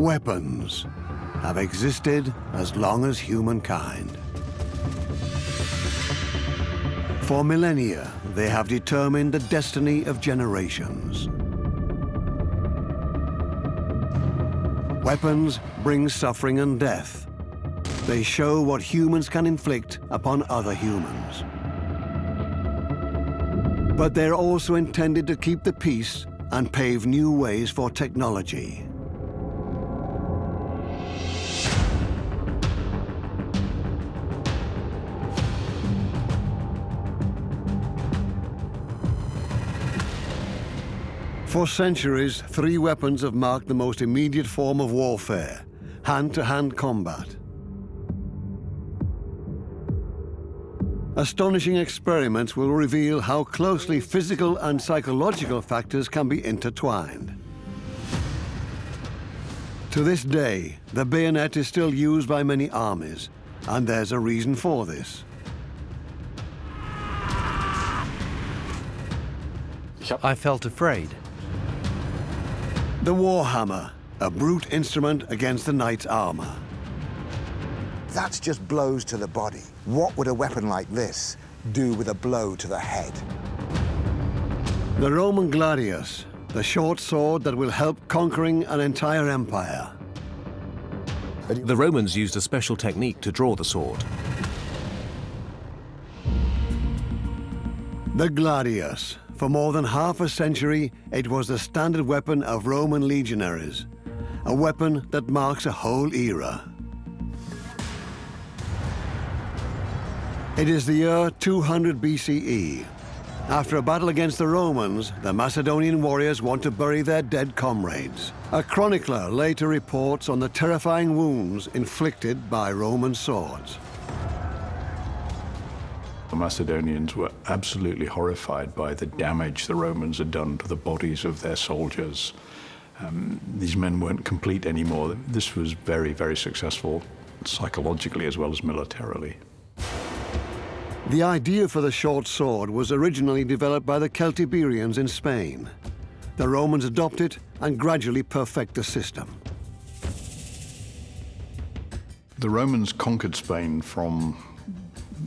Weapons have existed as long as humankind. For millennia, they have determined the destiny of generations. Weapons bring suffering and death. They show what humans can inflict upon other humans. But they're also intended to keep the peace and pave new ways for technology. For centuries, three weapons have marked the most immediate form of warfare: hand-to-hand combat. Astonishing experiments will reveal how closely physical and psychological factors can be intertwined. To this day, the bayonet is still used by many armies, and there's a reason for this. I felt afraid. The Warhammer, a brute instrument against the knight's armor. That's just blows to the body. What would a weapon like this do with a blow to the head? The Roman Gladius, the short sword that will help conquering an entire empire. The Romans used a special technique to draw the sword. The Gladius. For more than half a century, it was the standard weapon of Roman legionaries, a weapon that marks a whole era. It is the year 200 BCE. After a battle against the Romans, the Macedonian warriors want to bury their dead comrades. A chronicler later reports on the terrifying wounds inflicted by Roman swords. The Macedonians were absolutely horrified by the damage the Romans had done to the bodies of their soldiers. These men weren't complete anymore. This was very, very successful, psychologically as well as militarily. The idea for the short sword was originally developed by the Celtiberians in Spain. The Romans adopt it and gradually perfect the system. The Romans conquered Spain from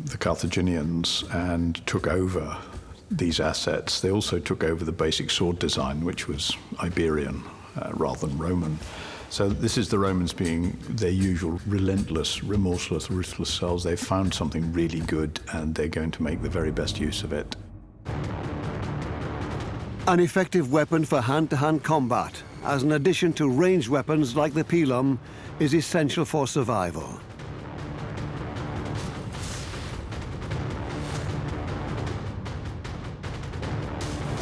the Carthaginians and took over these assets. They also took over the basic sword design, which was Iberian rather than Roman. So this is the Romans being their usual relentless, remorseless, ruthless selves. They've found something really good and they're going to make the very best use of it. An effective weapon for hand-to-hand combat, as an addition to ranged weapons like the pilum, is essential for survival.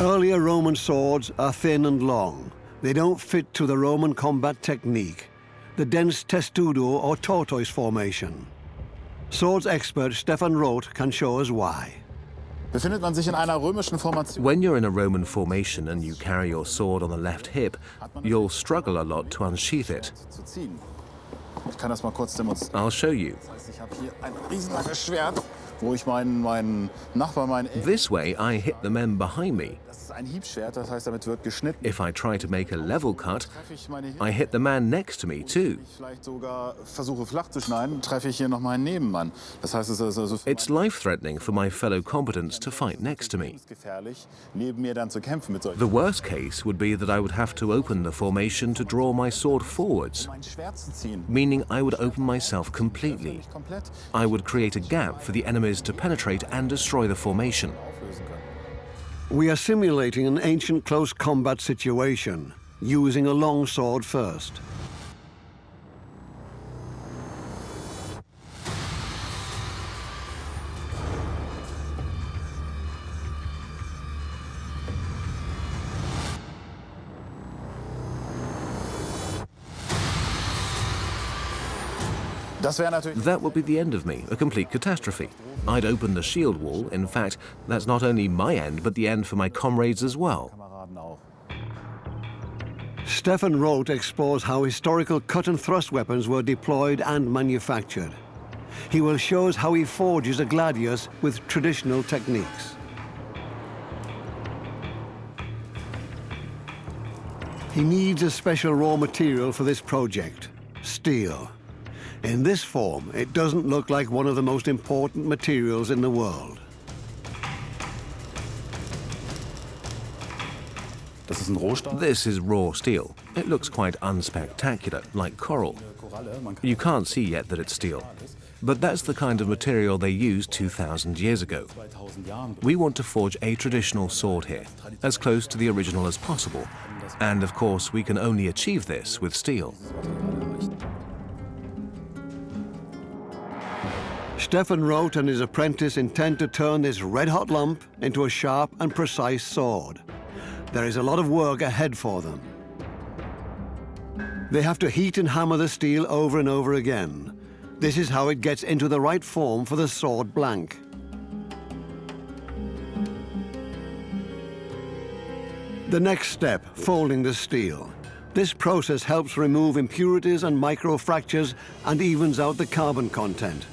Earlier Roman swords are thin and long. They don't fit to the Roman combat technique, the dense testudo or tortoise formation. Swords expert Stefan Roth can show us why. When you're in a Roman formation and you carry your sword on the left hip, you'll struggle a lot to unsheath it. I'll show you. This way, I hit the men behind me. If I try to make a level cut, I hit the man next to me too. It's life-threatening for my fellow combatants to fight next to me. The worst case would be that I would have to open the formation to draw my sword forwards, meaning I would open myself completely. I would create a gap for the enemies to penetrate and destroy the formation. We are simulating an ancient close combat situation, using a long sword first. That would be the end of me, a complete catastrophe. I'd open the shield wall. In fact, that's not only my end, but the end for my comrades as well. Stefan Roth explores how historical cut and thrust weapons were deployed and manufactured. He will show us how he forges a gladius with traditional techniques. He needs a special raw material for this project, steel. In this form, it doesn't look like one of the most important materials in the world. This is raw steel. It looks quite unspectacular, like coral. You can't see yet that it's steel. But that's the kind of material they used 2,000 years ago. We want to forge a traditional sword here, as close to the original as possible. And of course, we can only achieve this with steel. Stefan Roth and his apprentice intend to turn this red-hot lump into a sharp and precise sword. There is a lot of work ahead for them. They have to heat and hammer the steel over and over again. This is how it gets into the right form for the sword blank. The next step, folding the steel. This process helps remove impurities and microfractures and evens out the carbon content,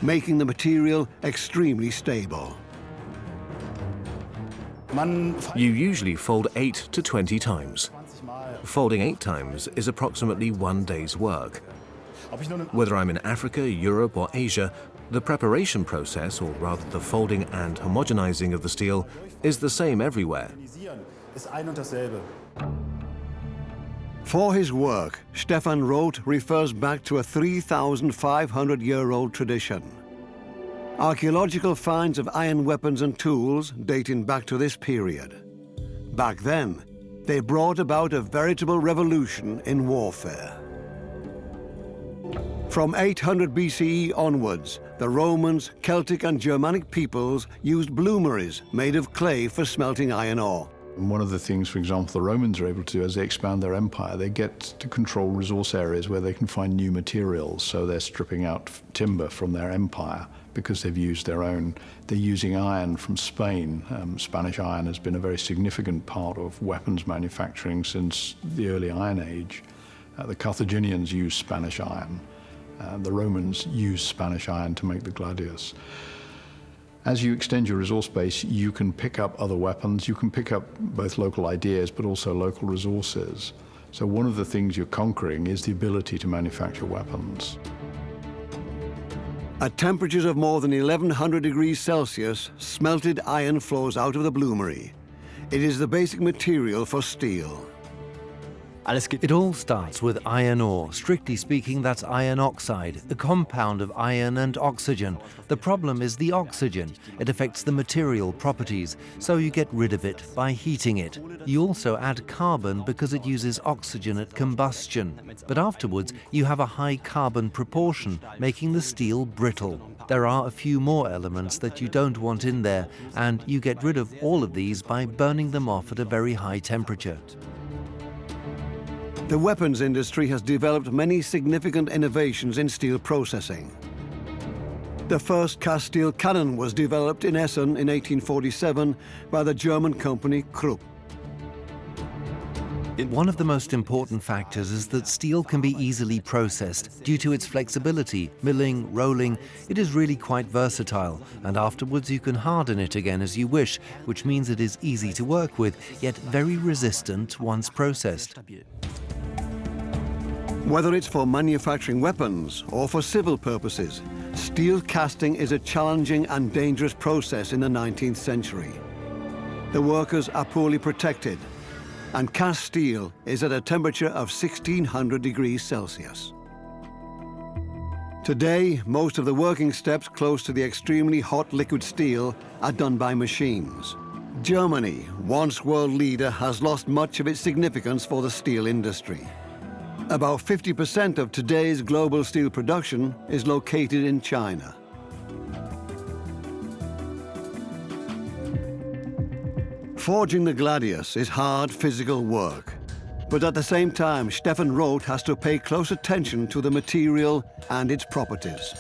making the material extremely stable. You usually fold 8 to 20 times. Folding 8 times is approximately 1 day's work. Whether I'm in Africa, Europe or Asia, the preparation process, or rather the folding and homogenizing of the steel, is the same everywhere. For his work, Stefan Roth refers back to a 3,500-year-old tradition. Archaeological finds of iron weapons and tools dating back to this period. Back then, they brought about a veritable revolution in warfare. From 800 BCE onwards, the Romans, Celtic and Germanic peoples used bloomeries made of clay for smelting iron ore. And one of the things, for example, the Romans are able to do as they expand their empire, they get to control resource areas where they can find new materials. So they're stripping out timber from their empire because they've used their own. They're using iron from Spain. Spanish iron has been a very significant part of weapons manufacturing since the early Iron Age. The Carthaginians used Spanish iron. The Romans used Spanish iron to make the Gladius. As you extend your resource base, you can pick up other weapons. You can pick up both local ideas, but also local resources. So one of the things you're conquering is the ability to manufacture weapons. At temperatures of more than 1,100 degrees Celsius, smelted iron flows out of the bloomery. It is the basic material for steel. It all starts with iron ore. Strictly speaking, that's iron oxide, a compound of iron and oxygen. The problem is the oxygen. It affects the material properties, so you get rid of it by heating it. You also add carbon because it uses oxygen at combustion. But afterwards, you have a high carbon proportion, making the steel brittle. There are a few more elements that you don't want in there, and you get rid of all of these by burning them off at a very high temperature. The weapons industry has developed many significant innovations in steel processing. The first cast steel cannon was developed in Essen in 1847 by the German company Krupp. One of the most important factors is that steel can be easily processed. Due to its flexibility, milling, rolling, it is really quite versatile, and afterwards you can harden it again as you wish, which means it is easy to work with, yet very resistant once processed. Whether it's for manufacturing weapons or for civil purposes, steel casting is a challenging and dangerous process in the 19th century. The workers are poorly protected, and cast steel is at a temperature of 1,600 degrees Celsius. Today, most of the working steps close to the extremely hot liquid steel are done by machines. Germany, once world leader, has lost much of its significance for the steel industry. About 50% of today's global steel production is located in China. Forging the Gladius is hard physical work. But at the same time, Stefan Roth has to pay close attention to the material and its properties.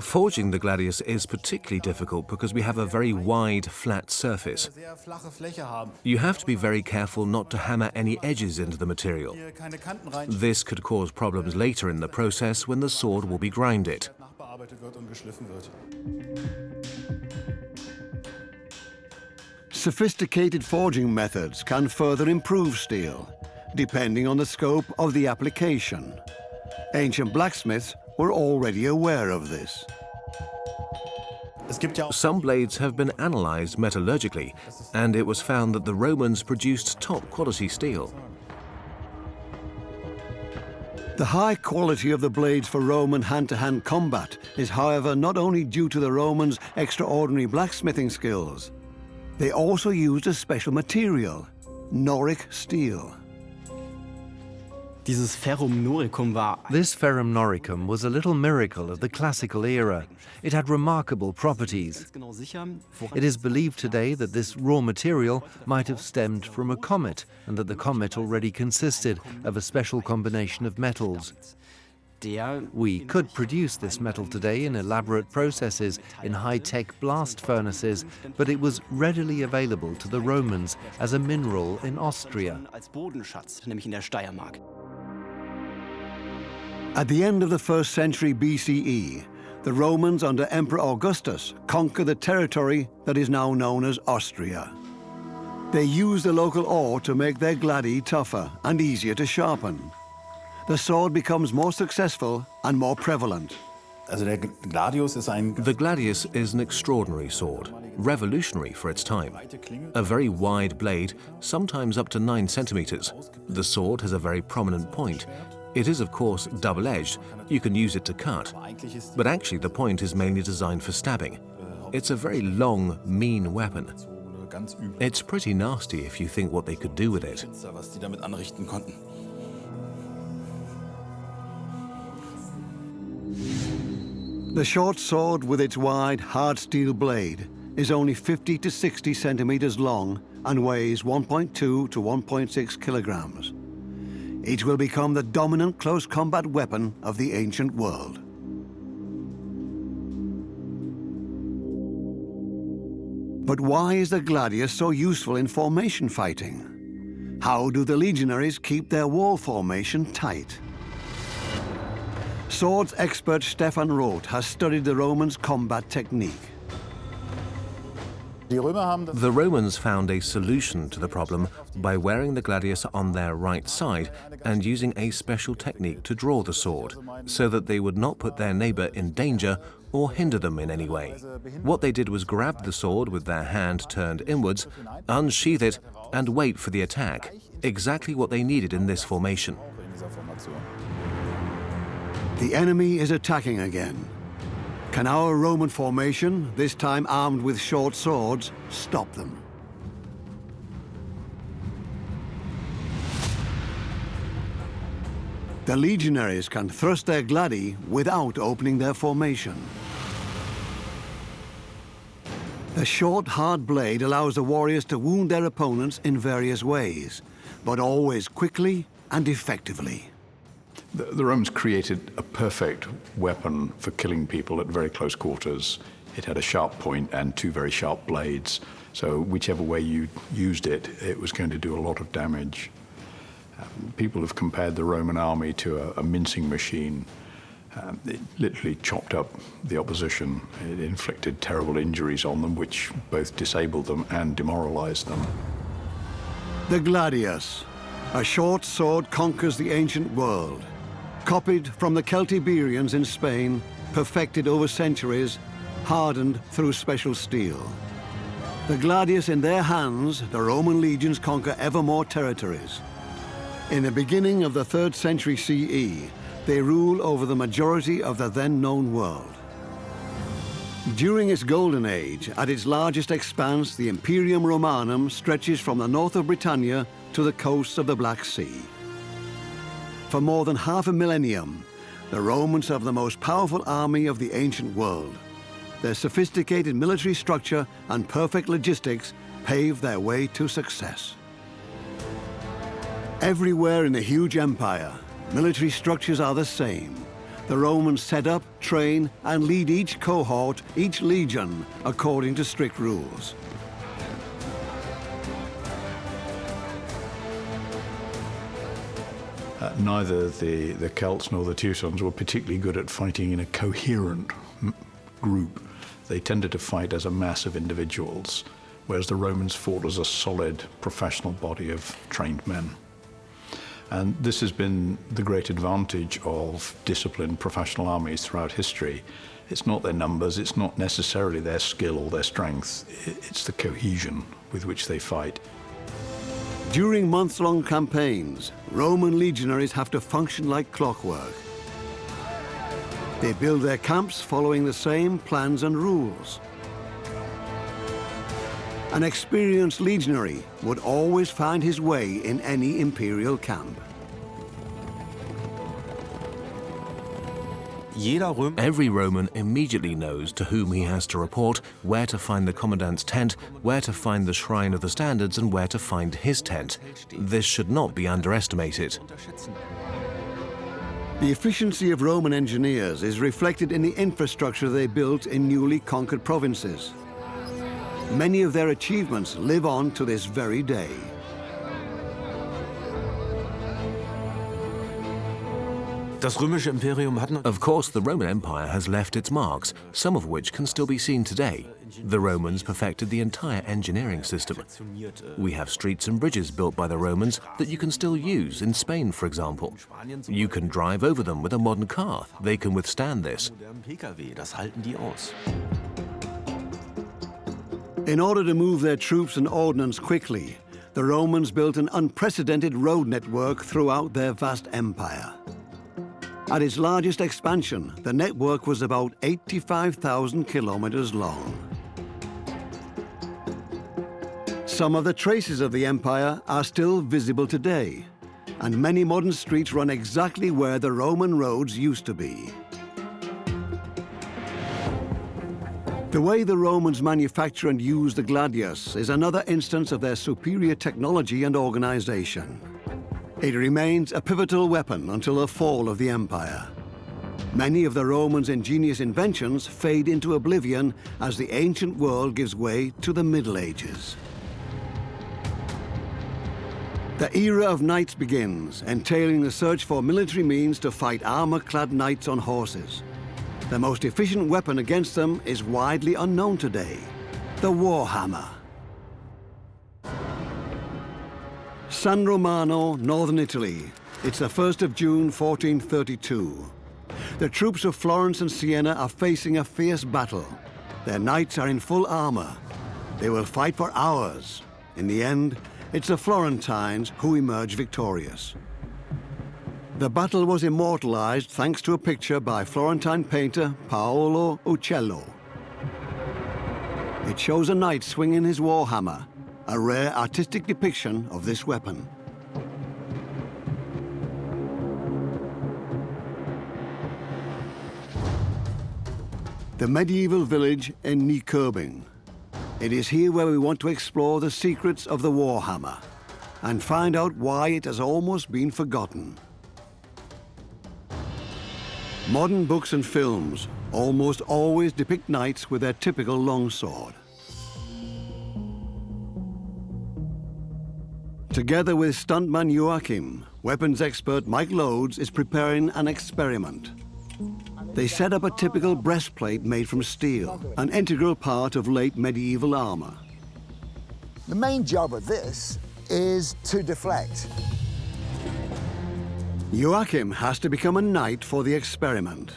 Forging the Gladius is particularly difficult because we have a very wide, flat surface. You have to be very careful not to hammer any edges into the material. This could cause problems later in the process when the sword will be grinded. Sophisticated forging methods can further improve steel, depending on the scope of the application. Ancient blacksmiths were already aware of this. Some blades have been analyzed metallurgically, and it was found that the Romans produced top-quality steel. The high quality of the blades for Roman hand-to-hand combat is, however, not only due to the Romans' extraordinary blacksmithing skills. They also used a special material, Noric steel. This ferrum noricum was a little miracle of the classical era. It had remarkable properties. It is believed today that this raw material might have stemmed from a comet, and that the comet already consisted of a special combination of metals. We could produce this metal today in elaborate processes in high-tech blast furnaces, but it was readily available to the Romans as a mineral in Austria. At the end of the 1st century BCE, the Romans under Emperor Augustus conquered the territory that is now known as Austria. They used the local ore to make their gladi tougher and easier to sharpen. The sword becomes more successful and more prevalent. The Gladius is an extraordinary sword, revolutionary for its time. A very wide blade, sometimes up to 9 centimeters. The sword has a very prominent point. It is, of course, double-edged. You can use it to cut. But actually, the point is mainly designed for stabbing. It's a very long, mean weapon. It's pretty nasty if you think what they could do with it. The short sword with its wide, hard steel blade is only 50 to 60 centimeters long and weighs 1.2 to 1.6 kilograms. It will become the dominant close combat weapon of the ancient world. But why is the gladius so useful in formation fighting? How do the legionaries keep their wall formation tight? Swords expert Stefan Roth has studied the Romans' combat technique. The Romans found a solution to the problem by wearing the gladius on their right side and using a special technique to draw the sword, so that they would not put their neighbor in danger or hinder them in any way. What they did was grab the sword with their hand turned inwards, unsheath it, and wait for the attack, exactly what they needed in this formation. The enemy is attacking again. Can our Roman formation, this time armed with short swords, stop them? The legionaries can thrust their gladi without opening their formation. The short, hard blade allows the warriors to wound their opponents in various ways, but always quickly and effectively. The Romans created a perfect weapon for killing people at very close quarters. It had a sharp point and 2 very sharp blades. So whichever way you used it, it was going to do a lot of damage. People have compared the Roman army to a mincing machine. It literally chopped up the opposition. It inflicted terrible injuries on them, which both disabled them and demoralized them. The gladius, a short sword, conquers the ancient world. Copied from the Celtiberians in Spain, perfected over centuries, hardened through special steel. The gladius in their hands, the Roman legions conquer ever more territories. In the beginning of the 3rd century CE, they rule over the majority of the then known world. During its golden age, at its largest expanse, the Imperium Romanum stretches from the north of Britannia to the coasts of the Black Sea. For more than half a millennium, the Romans have the most powerful army of the ancient world. Their sophisticated military structure and perfect logistics pave their way to success. Everywhere in the huge empire, military structures are the same. The Romans set up, train, and lead each cohort, each legion, according to strict rules. Neither the Celts nor the Teutons were particularly good at fighting in a coherent group. They tended to fight as a mass of individuals, whereas the Romans fought as a solid professional body of trained men. And this has been the great advantage of disciplined professional armies throughout history. It's not their numbers, it's not necessarily their skill or their strength, it's the cohesion with which they fight. During months-long campaigns, Roman legionaries have to function like clockwork. They build their camps following the same plans and rules. An experienced legionary would always find his way in any imperial camp. Every Roman immediately knows to whom he has to report, where to find the commandant's tent, where to find the shrine of the standards, and where to find his tent. This should not be underestimated. The efficiency of Roman engineers is reflected in the infrastructure they built in newly conquered provinces. Many of their achievements live on to this very day. Of course, the Roman Empire has left its marks, some of which can still be seen today. The Romans perfected the entire engineering system. We have streets and bridges built by the Romans that you can still use in Spain, for example. You can drive over them with a modern car. They can withstand this. In order to move their troops and ordnance quickly, the Romans built an unprecedented road network throughout their vast empire. At its largest expansion, the network was about 85,000 kilometers long. Some of the traces of the empire are still visible today, and many modern streets run exactly where the Roman roads used to be. The way the Romans manufacture and use the gladius is another instance of their superior technology and organization. It remains a pivotal weapon until the fall of the empire. Many of the Romans' ingenious inventions fade into oblivion as the ancient world gives way to the Middle Ages. The era of knights begins, entailing the search for military means to fight armor-clad knights on horses. The most efficient weapon against them is widely unknown today: the Warhammer. San Romano, northern Italy. It's the 1st of June, 1432. The troops of Florence and Siena are facing a fierce battle. Their knights are in full armor. They will fight for hours. In the end, it's the Florentines who emerge victorious. The battle was immortalized thanks to a picture by Florentine painter Paolo Uccello. It shows a knight swinging his warhammer, a rare artistic depiction of this weapon. The medieval village in Nyköping. It is here where we want to explore the secrets of the Warhammer and find out why it has almost been forgotten. Modern books and films almost always depict knights with their typical longsword. Together with stuntman Joachim, weapons expert Mike Loades is preparing an experiment. They set up a typical breastplate made from steel, an integral part of late medieval armor. The main job of this is to deflect. Joachim has to become a knight for the experiment.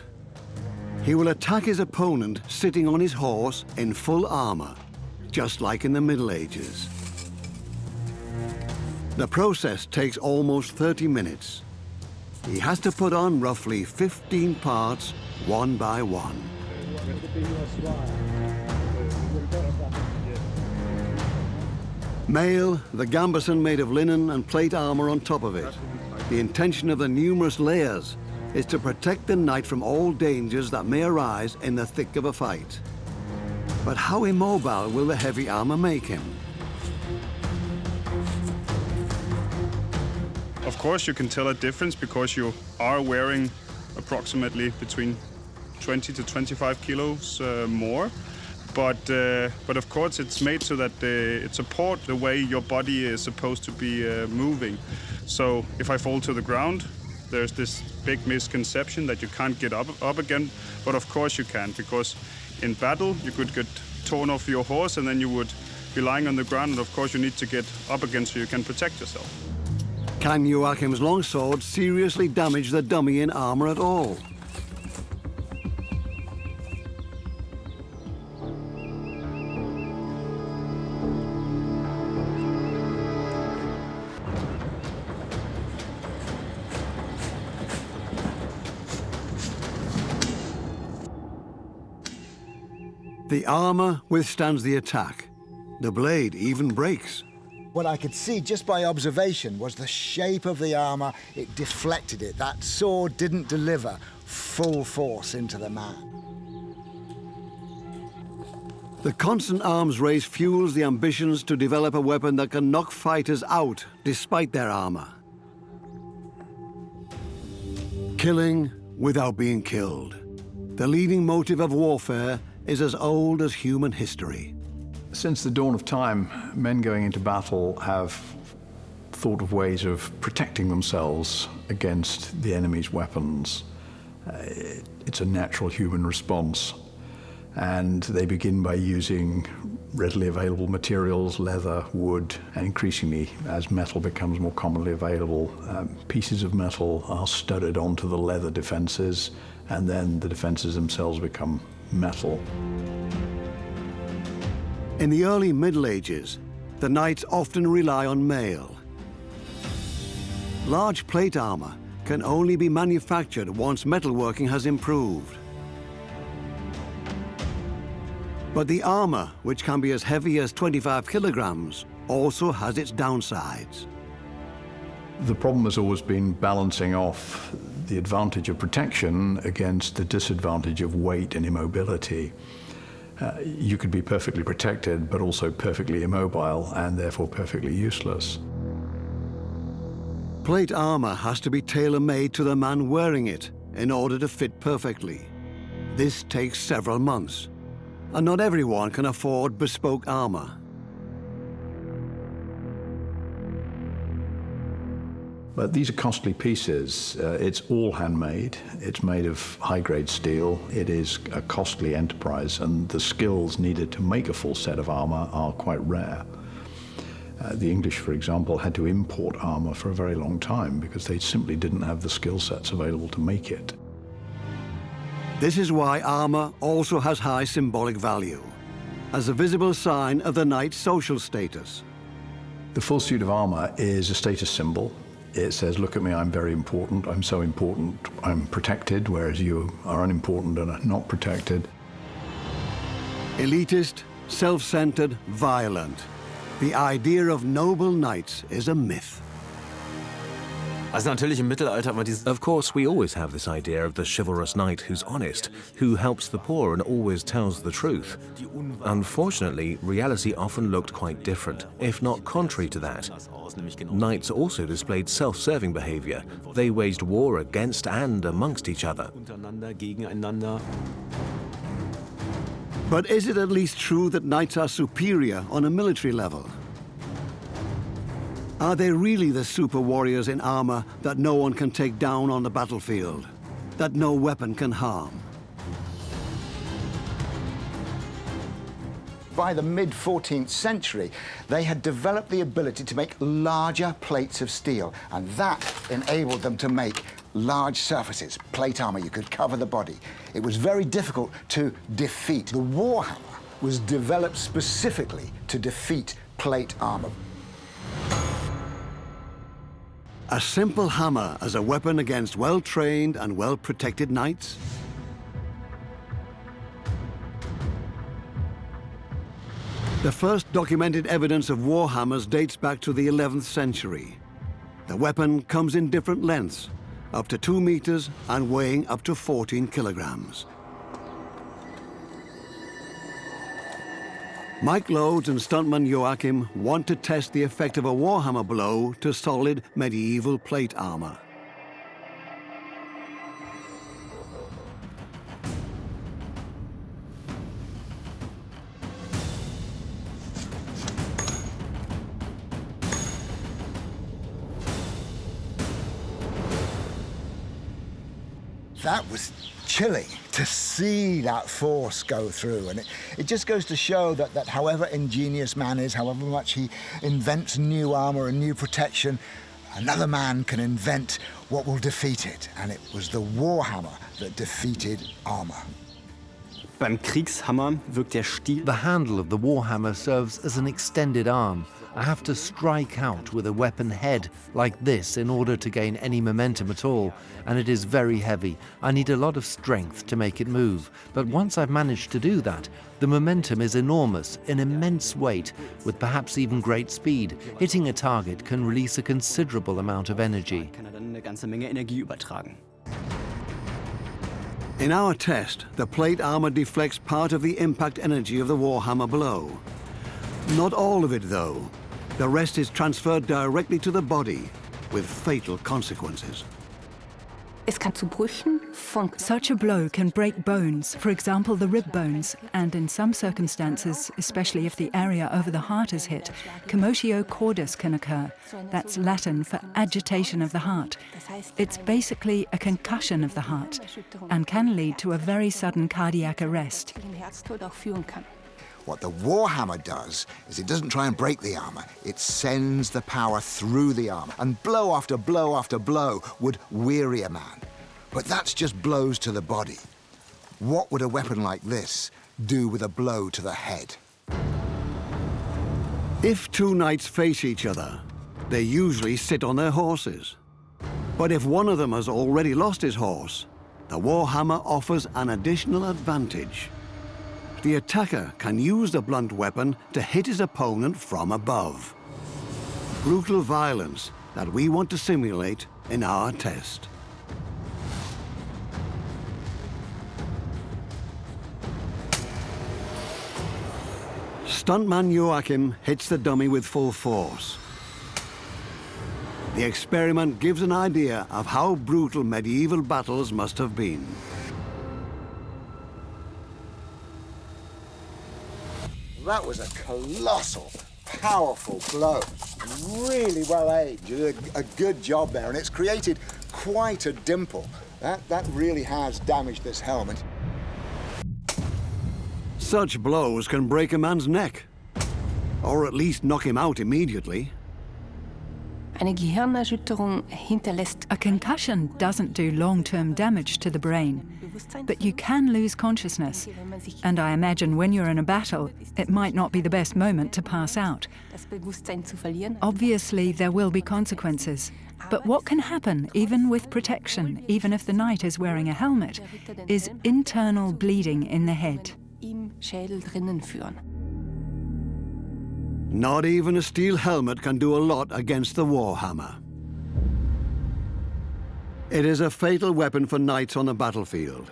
He will attack his opponent sitting on his horse in full armor, just like in the Middle Ages. The process takes almost 30 minutes. He has to put on roughly 15 parts, one by one. Mail, the gambeson made of linen and plate armor on top of it. The intention of the numerous layers is to protect the knight from all dangers that may arise in the thick of a fight. But how immobile will the heavy armor make him? Of course, you can tell a difference because you are wearing approximately between 20 to 25 kilos more. But of course, it's made so that it supports the way your body is supposed to be moving. So if I fall to the ground, there's this big misconception that you can't get up again. But of course you can, because in battle, you could get torn off your horse and then you would be lying on the ground, and of course you need to get up again so you can protect yourself. Can Joachim's longsword seriously damage the dummy in armor at all? The armor withstands the attack. The blade even breaks. What I could see just by observation was the shape of the armor. It deflected it. That sword didn't deliver full force into the man. The constant arms race fuels the ambitions to develop a weapon that can knock fighters out despite their armor. Killing without being killed. The leading motive of warfare is as old as human history. Since the dawn of time, men going into battle have thought of ways of protecting themselves against the enemy's weapons. It's a natural human response. And they begin by using readily available materials, leather, wood, and increasingly, as metal becomes more commonly available, pieces of metal are studded onto the leather defenses, and then the defenses themselves become metal. In the early Middle Ages, the knights often rely on mail. Large plate armor can only be manufactured once metalworking has improved. But the armor, which can be as heavy as 25 kilograms, also has its downsides. The problem has always been balancing off the advantage of protection against the disadvantage of weight and immobility. You could be perfectly protected, but also perfectly immobile and therefore perfectly useless. Plate armor has to be tailor-made to the man wearing it in order to fit perfectly. This takes several months, and not everyone can afford bespoke armor. But these are costly pieces. It's all handmade. It's made of high-grade steel. It is a costly enterprise, and the skills needed to make a full set of armor are quite rare. The English, for example, had to import armor for a very long time because they simply didn't have the skill sets available to make it. This is why armor also has high symbolic value, as a visible sign of the knight's social status. The full suit of armor is a status symbol. It says, look at me, I'm very important, I'm so important, I'm protected, whereas you are unimportant and are not protected. Elitist, self-centered, violent. The idea of noble knights is a myth. Of course, we always have this idea of the chivalrous knight who's honest, who helps the poor and always tells the truth. Unfortunately, reality often looked quite different, if not contrary to that. Knights also displayed self-serving behavior. They waged war against and amongst each other. But is it at least true that knights are superior on a military level? Are they really the super warriors in armor that no one can take down on the battlefield, that no weapon can harm? By the mid-14th century, they had developed the ability to make larger plates of steel, and that enabled them to make large surfaces, plate armor. You could cover the body. It was very difficult to defeat. The Warhammer was developed specifically to defeat plate armor. A simple hammer as a weapon against well-trained and well-protected knights? The first documented evidence of warhammers dates back to the 11th century. The weapon comes in different lengths, up to 2 meters and weighing up to 14 kilograms. Mike Lodes and stuntman Joachim want to test the effect of a warhammer blow to solid medieval plate armor. That was chilling to see that force go through. And it just goes to show that however ingenious man is, however much he invents new armor and new protection, another man can invent what will defeat it. And it was the Warhammer that defeated armor. Beim Kriegshammer wirkt der Stiel. The handle of the Warhammer serves as an extended arm. I have to strike out with a weapon head like this in order to gain any momentum at all, and it is very heavy. I need a lot of strength to make it move, but once I've managed to do that, the momentum is enormous, an immense weight, with perhaps even great speed. Hitting a target can release a considerable amount of energy. Kann dann eine ganze Menge Energie übertragen. In our test, the plate armor deflects part of the impact energy of the Warhammer blow. Not all of it, though. The rest is transferred directly to the body, with fatal consequences. Such a blow can break bones, for example the rib bones, and in some circumstances, especially if the area over the heart is hit, commotio cordis can occur. That's Latin for agitation of the heart. It's basically a concussion of the heart and can lead to a very sudden cardiac arrest. What the Warhammer does is it doesn't try and break the armor, it sends the power through the armor, and blow after blow after blow would weary a man. But that's just blows to the body. What would a weapon like this do with a blow to the head? If two knights face each other, they usually sit on their horses. But if one of them has already lost his horse, the Warhammer offers an additional advantage. The attacker can use the blunt weapon to hit his opponent from above. Brutal violence that we want to simulate in our test. Stuntman Joachim hits the dummy with full force. The experiment gives an idea of how brutal medieval battles must have been. That was a colossal, powerful blow. Really well aimed. You did a good job there, and it's created quite a dimple. That really has damaged this helmet. Such blows can break a man's neck, or at least knock him out immediately. A concussion doesn't do long-term damage to the brain, but you can lose consciousness. And I imagine when you're in a battle, it might not be the best moment to pass out. Obviously, there will be consequences. But what can happen, even with protection, even if the knight is wearing a helmet, is internal bleeding in the head. Not even a steel helmet can do a lot against the Warhammer. It is a fatal weapon for knights on the battlefield.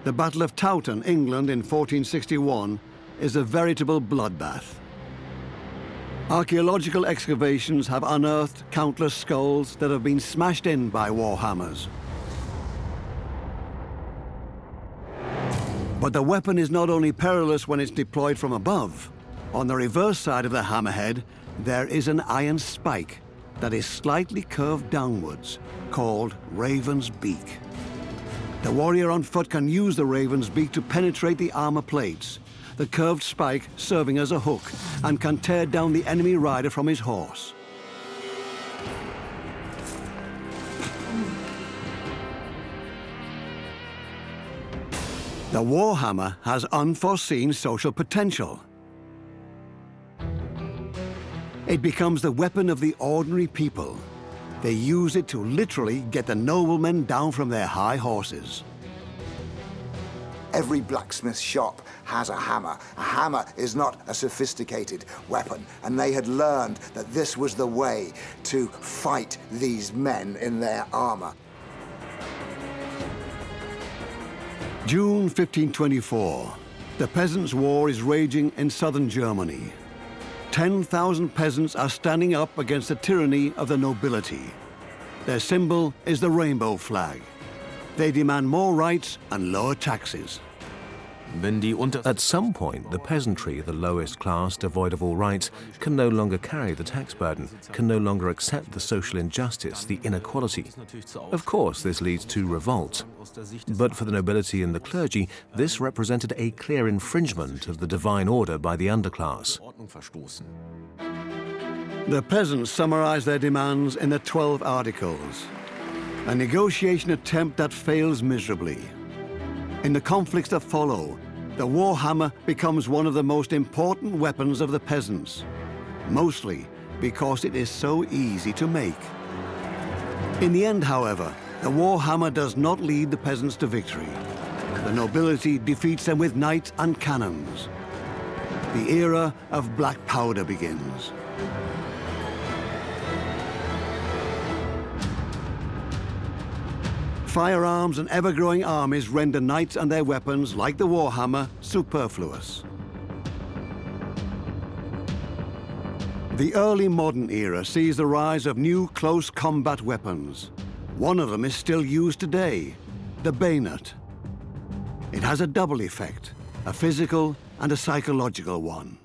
The Battle of Towton, England in 1461 is a veritable bloodbath. Archaeological excavations have unearthed countless skulls that have been smashed in by Warhammers. But the weapon is not only perilous when it's deployed from above. On the reverse side of the hammerhead, there is an iron spike that is slightly curved downwards, called Raven's Beak. The warrior on foot can use the Raven's Beak to penetrate the armor plates, the curved spike serving as a hook, and can tear down the enemy rider from his horse. The Warhammer has unforeseen social potential. It becomes the weapon of the ordinary people. They use it to literally get the noblemen down from their high horses. Every blacksmith shop has a hammer. A hammer is not a sophisticated weapon, and they had learned that this was the way to fight these men in their armor. June 1524. The Peasants' War is raging in southern Germany. 10,000 peasants are standing up against the tyranny of the nobility. Their symbol is the rainbow flag. They demand more rights and lower taxes. At some point, the peasantry, the lowest class, devoid of all rights, can no longer carry the tax burden, can no longer accept the social injustice, the inequality. Of course, this leads to revolt. But for the nobility and the clergy, this represented a clear infringement of the divine order by the underclass. The peasants summarise their demands in the 12 Articles, a negotiation attempt that fails miserably. In the conflicts that follow, the Warhammer becomes one of the most important weapons of the peasants, mostly because it is so easy to make. In the end, however, the Warhammer does not lead the peasants to victory. The nobility defeats them with knights and cannons. The era of black powder begins. Firearms and ever-growing armies render knights and their weapons, like the Warhammer, superfluous. The early modern era sees the rise of new close combat weapons. One of them is still used today, the bayonet. It has a double effect, a physical and a psychological one.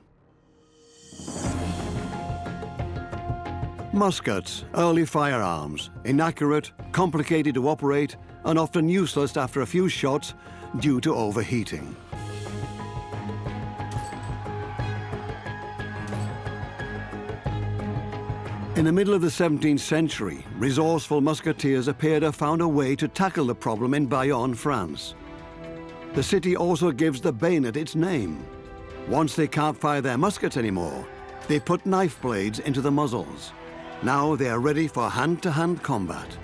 Muskets, early firearms, inaccurate, complicated to operate, and often useless after a few shots due to overheating. In the middle of the 17th century, resourceful musketeers appear to have found a way to tackle the problem in Bayonne, France. The city also gives the bayonet its name. Once they can't fire their muskets anymore, they put knife blades into the muzzles. Now they are ready for hand-to-hand combat.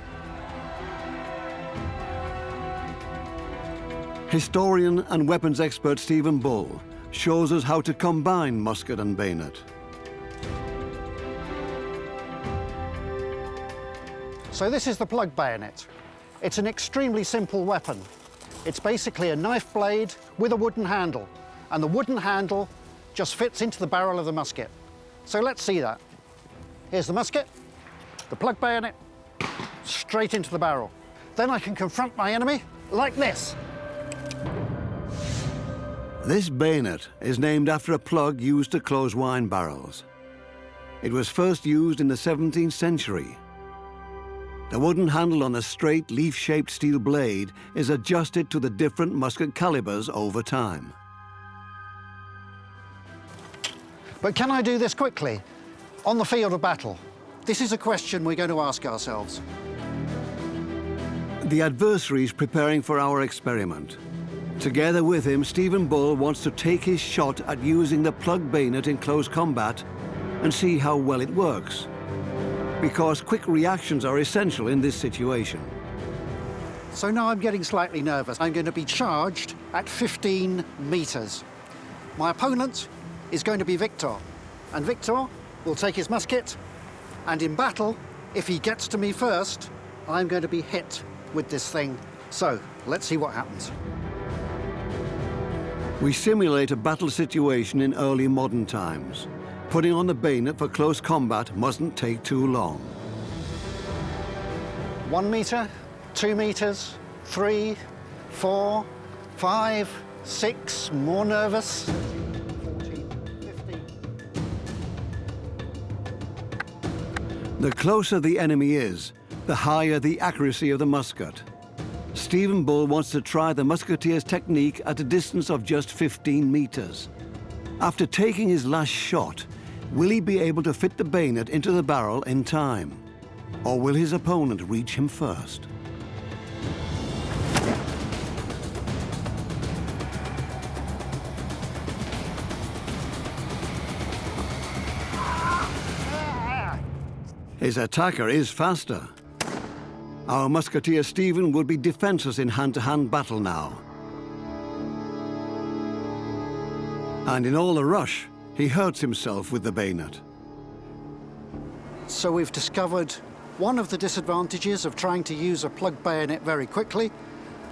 Historian and weapons expert Stephen Bull shows us how to combine musket and bayonet. So this is the plug bayonet. It's an extremely simple weapon. It's basically a knife blade with a wooden handle, and the wooden handle just fits into the barrel of the musket. So let's see that. Here's the musket, the plug bayonet, straight into the barrel. Then I can confront my enemy like this. This bayonet is named after a plug used to close wine barrels. It was first used in the 17th century. The wooden handle on the straight, leaf-shaped steel blade is adjusted to the different musket calibers over time. But can I do this quickly? On the field of battle? This is a question we're going to ask ourselves. The adversary is preparing for our experiment. Together with him, Stephen Bull wants to take his shot at using the plug bayonet in close combat and see how well it works. Because quick reactions are essential in this situation. So now I'm getting slightly nervous. I'm going to be charged at 15 meters. My opponent is going to be Victor, and Victor will take his musket, and in battle, if he gets to me first, I'm going to be hit with this thing. So let's see what happens. We simulate a battle situation in early modern times. Putting on the bayonet for close combat mustn't take too long. 1 meter, 2 meters, 3, 4, 5, 6, more nervous. 14, 15. The closer the enemy is, the higher the accuracy of the musket. Stephen Bull wants to try the musketeer's technique at a distance of just 15 meters. After taking his last shot, will he be able to fit the bayonet into the barrel in time? Or will his opponent reach him first? His attacker is faster. Our musketeer Stephen would be defenseless in hand-to-hand battle now. And in all the rush, he hurts himself with the bayonet. So we've discovered one of the disadvantages of trying to use a plug bayonet very quickly,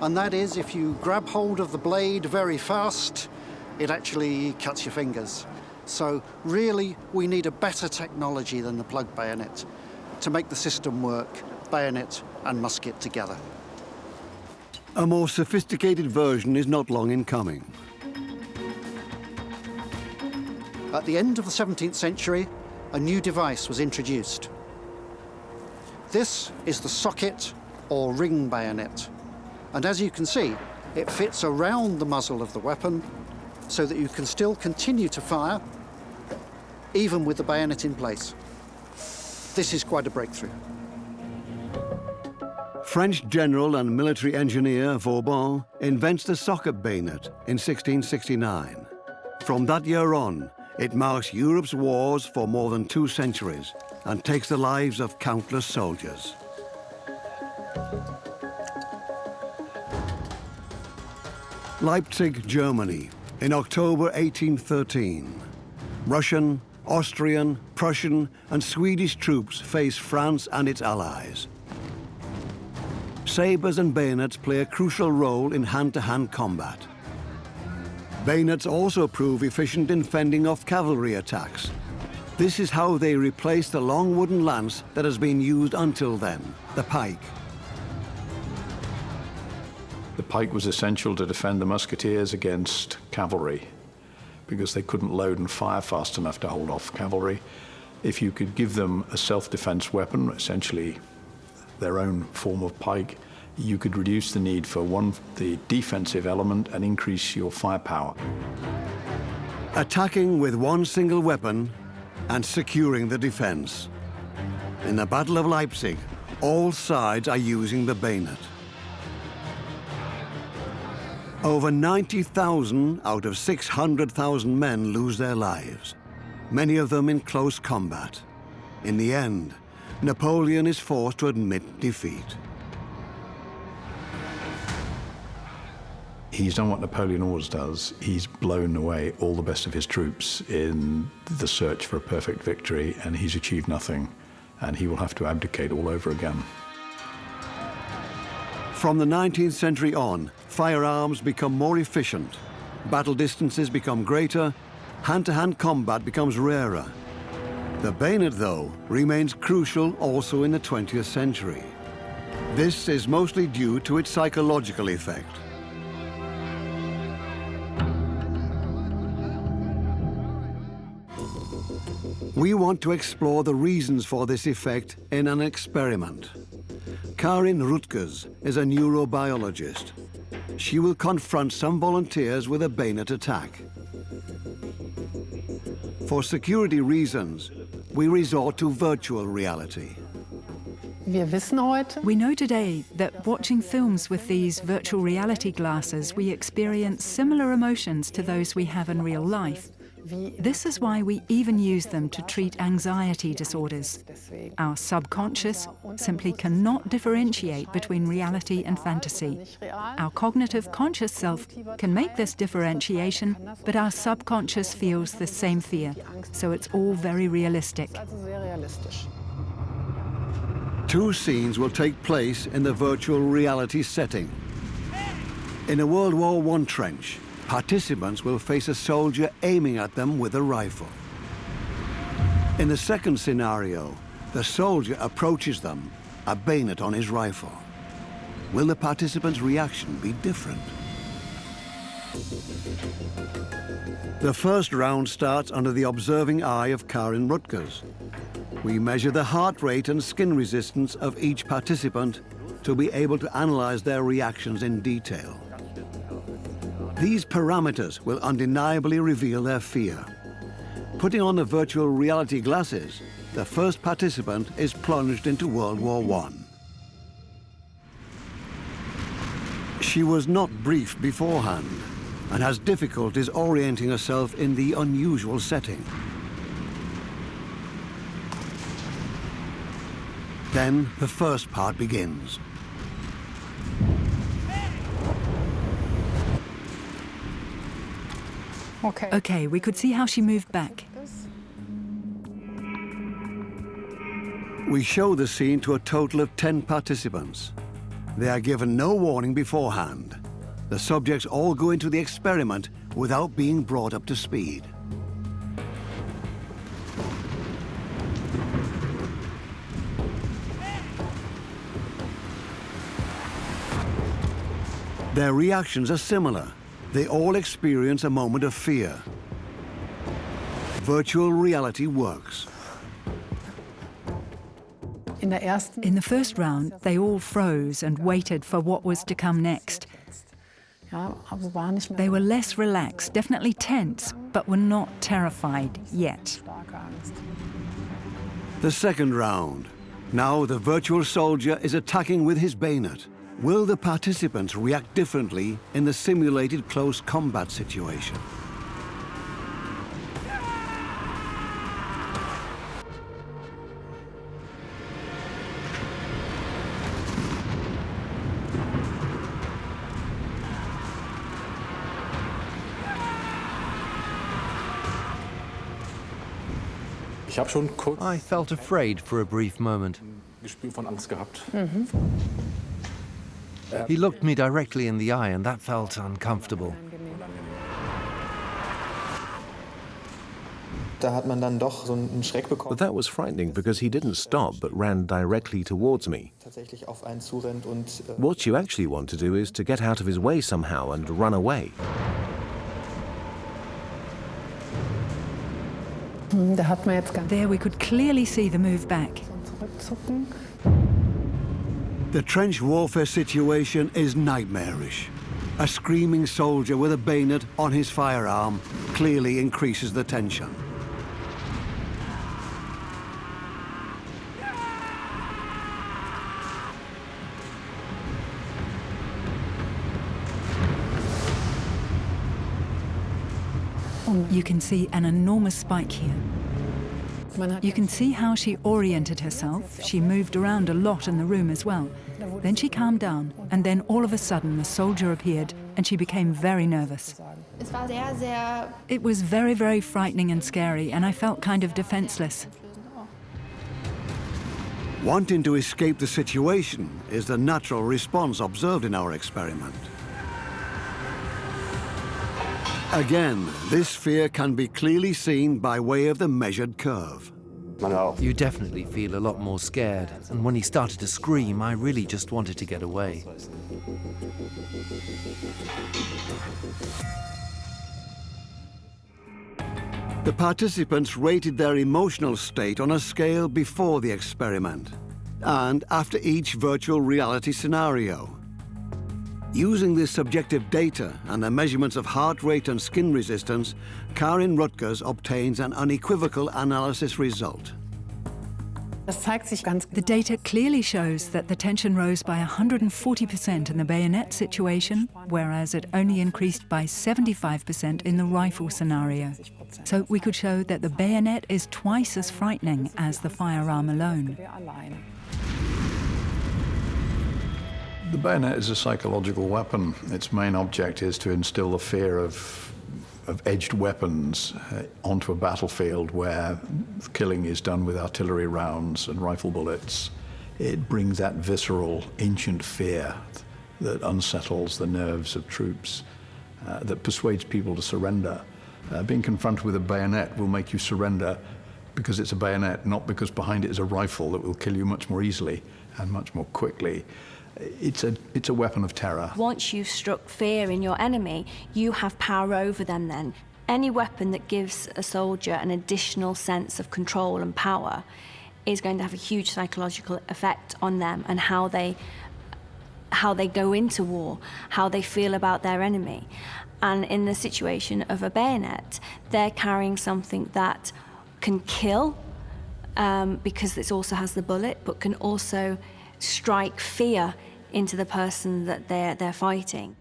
and that is if you grab hold of the blade very fast, it actually cuts your fingers. So really, we need a better technology than the plug bayonet to make the system work, bayonet and musket together. A more sophisticated version is not long in coming. At the end of the 17th century, a new device was introduced. This is the socket or ring bayonet. And as you can see, it fits around the muzzle of the weapon so that you can still continue to fire, even with the bayonet in place. This is quite a breakthrough. French general and military engineer Vauban invents the socket bayonet in 1669. From that year on, it marks Europe's wars for more than 2 centuries and takes the lives of countless soldiers. Leipzig, Germany, in October 1813. Russian, Austrian, Prussian, and Swedish troops face France and its allies. Sabres and bayonets play a crucial role in hand-to-hand combat. Bayonets also prove efficient in fending off cavalry attacks. This is how they replace the long wooden lance that has been used until then, the pike. The pike was essential to defend the musketeers against cavalry because they couldn't load and fire fast enough to hold off cavalry. If you could give them a self-defense weapon, essentially their own form of pike, you could reduce the need for the defensive element and increase your firepower. Attacking with one single weapon and securing the defense. In the Battle of Leipzig, all sides are using the bayonet. Over 90,000 out of 600,000 men lose their lives, many of them in close combat. In the end, Napoleon is forced to admit defeat. He's done what Napoleon always does. He's blown away all the best of his troops in the search for a perfect victory, and he's achieved nothing, and he will have to abdicate all over again. From the 19th century on, firearms become more efficient, battle distances become greater, hand-to-hand combat becomes rarer. The bayonet, though, remains crucial also in the 20th century. This is mostly due to its psychological effect. We want to explore the reasons for this effect in an experiment. Karin Rutgers is a neurobiologist. She will confront some volunteers with a bayonet attack. For security reasons, we resort to virtual reality. We know today that watching films with these virtual reality glasses, we experience similar emotions to those we have in real life. This is why we even use them to treat anxiety disorders. Our subconscious simply cannot differentiate between reality and fantasy. Our cognitive conscious self can make this differentiation, but our subconscious feels the same fear, so it's all very realistic. 2 scenes will take place in the virtual reality setting. In a World War I trench, participants will face a soldier aiming at them with a rifle. In the second scenario, the soldier approaches them, a bayonet on his rifle. Will the participants' reaction be different? The first round starts under the observing eye of Karin Rutgers. We measure the heart rate and skin resistance of each participant to be able to analyze their reactions in detail. These parameters will undeniably reveal their fear. Putting on the virtual reality glasses, the first participant is plunged into World War I. She was not briefed beforehand and has difficulties orienting herself in the unusual setting. Then the first part begins. Okay, we could see how she moved back. We show the scene to a total of 10 participants. They are given no warning beforehand. The subjects all go into the experiment without being brought up to speed. Their reactions are similar. They all experience a moment of fear. virtual reality works. In the first round, they all froze and waited for what was to come next. They were less relaxed, definitely tense, but were not terrified yet. The second round. Now the virtual soldier is attacking with his bayonet. Will the participants react differently in the simulated close combat situation? I felt afraid for a brief moment. He looked me directly in the eye, and that felt uncomfortable. But that was frightening because he didn't stop but ran directly towards me. What you actually want to do is to get out of his way somehow and run away. There we could clearly see the move back. The trench warfare situation is nightmarish. A screaming soldier with a bayonet on his firearm clearly increases the tension. You can see an enormous spike here. You can see how she oriented herself. She moved around a lot in the room as well. Then she calmed down, and then all of a sudden the soldier appeared, and she became very nervous. It was very, very frightening and scary, and I felt kind of defenseless. Wanting to escape the situation is the natural response observed in our experiment. Again, this fear can be clearly seen by way of the measured curve. You definitely feel a lot more scared, and when he started to scream, I really just wanted to get away. The participants rated their emotional state on a scale before the experiment and after each virtual reality scenario. Using this subjective data and the measurements of heart rate and skin resistance, Karin Rutgers obtains an unequivocal analysis result. The data clearly shows that the tension rose by 140% in the bayonet situation, whereas it only increased by 75% in the rifle scenario. So we could show that the bayonet is twice as frightening as the firearm alone. The bayonet is a psychological weapon. Its main object is to instill the fear of edged weapons onto a battlefield where killing is done with artillery rounds and rifle bullets. It brings that visceral, ancient fear that unsettles the nerves of troops, that persuades people to surrender. Being confronted with a bayonet will make you surrender because it's a bayonet, not because behind it is a rifle that will kill you much more easily and much more quickly. It's a weapon of terror. Once you've struck fear in your enemy, you have power over them then. Any weapon that gives a soldier an additional sense of control and power is going to have a huge psychological effect on them and how they go into war, how they feel about their enemy. And in the situation of a bayonet, they're carrying something that can kill because it also has the bullet, but can also strike fear into the person that they're fighting.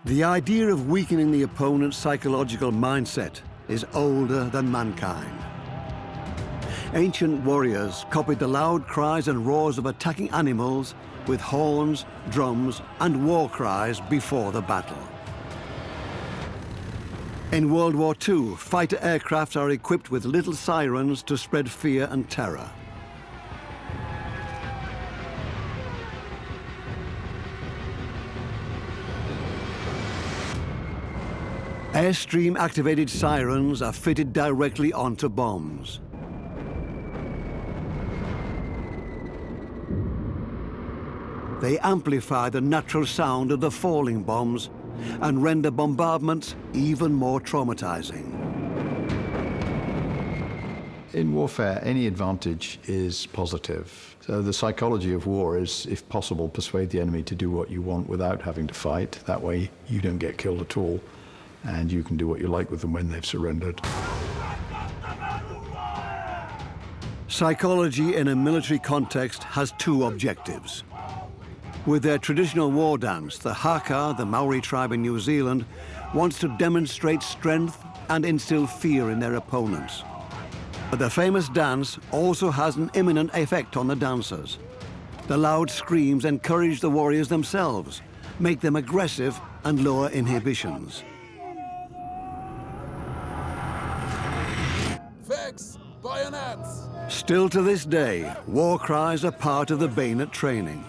The idea of weakening the opponent's psychological mindset is older than mankind. Ancient warriors copied the loud cries and roars of attacking animals with horns, drums, and war cries before the battle. In World War II, fighter aircraft are equipped with little sirens to spread fear and terror. Airstream-activated sirens are fitted directly onto bombs. They amplify the natural sound of the falling bombs and render bombardments even more traumatizing. In warfare, any advantage is positive. So the psychology of war is, if possible, persuade the enemy to do what you want without having to fight. That way you don't get killed at all, and you can do what you like with them when they've surrendered. Psychology in a military context has two objectives. With their traditional war dance, the Haka, the Maori tribe in New Zealand, wants to demonstrate strength and instill fear in their opponents. But the famous dance also has an imminent effect on the dancers. The loud screams encourage the warriors themselves, make them aggressive and lower inhibitions. Fix bayonets! Still to this day, war cries are part of the bayonet training.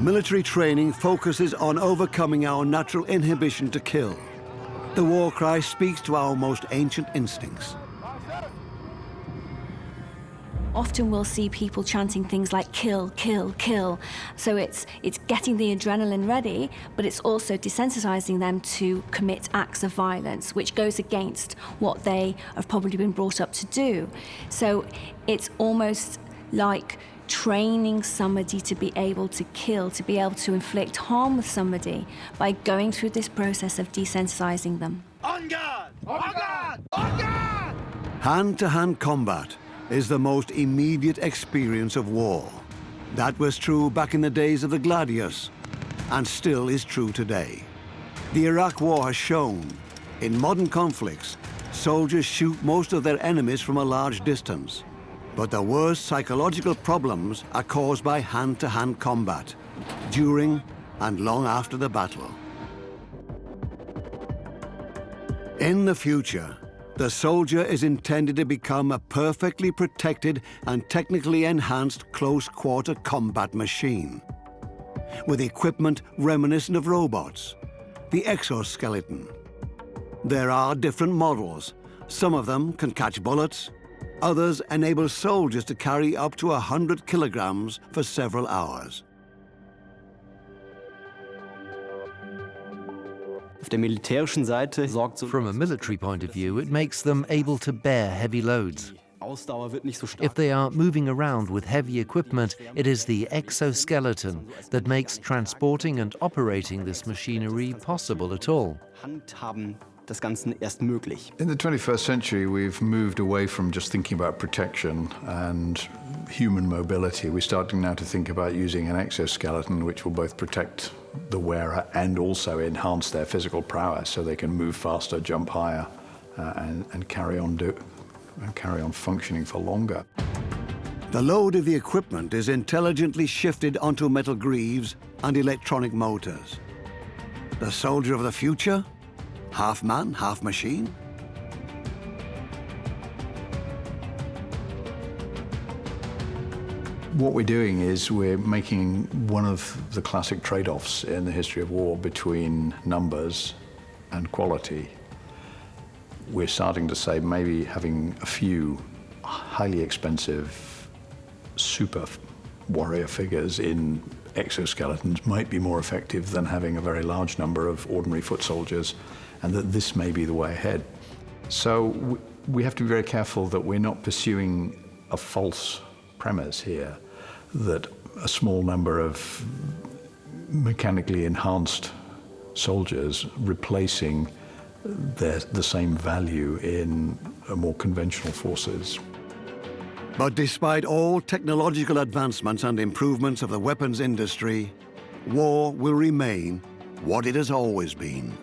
Military training focuses on overcoming our natural inhibition to kill. The war cry speaks to our most ancient instincts. Often we'll see people chanting things like kill, kill, kill. So it's getting the adrenaline ready, but it's also desensitizing them to commit acts of violence, which goes against what they have probably been brought up to do. So it's almost like training somebody to be able to kill, to be able to inflict harm with somebody by going through this process of desensitizing them. On guard! On guard! On guard! Hand-to-hand combat is the most immediate experience of war. That was true back in the days of the Gladius, and still is true today. The Iraq War has shown, in modern conflicts, soldiers shoot most of their enemies from a large distance. But the worst psychological problems are caused by hand-to-hand combat, during and long after the battle. In the future, the soldier is intended to become a perfectly protected and technically enhanced close-quarter combat machine, with equipment reminiscent of robots, the exoskeleton. There are different models. Some of them can catch bullets. Others enable soldiers to carry up to 100 kilograms for several hours. From a military point of view, it makes them able to bear heavy loads. If they are moving around with heavy equipment, it is the exoskeleton that makes transporting and operating this machinery possible at all. In the 21st century, we've moved away from just thinking about protection and human mobility. We're starting now to think about using an exoskeleton which will both protect the wearer and also enhance their physical prowess so they can move faster, jump higher, and carry on functioning for longer. The load of the equipment is intelligently shifted onto metal greaves and electronic motors. The soldier of the future? Half man, half machine? What we're doing is we're making one of the classic trade-offs in the history of war between numbers and quality. We're starting to say maybe having a few highly expensive super warrior figures in exoskeletons might be more effective than having a very large number of ordinary foot soldiers, and that this may be the way ahead. So we have to be very careful that we're not pursuing a false premise here, that a small number of mechanically enhanced soldiers replacing the same value in more conventional forces. But despite all technological advancements and improvements of the weapons industry, war will remain what it has always been.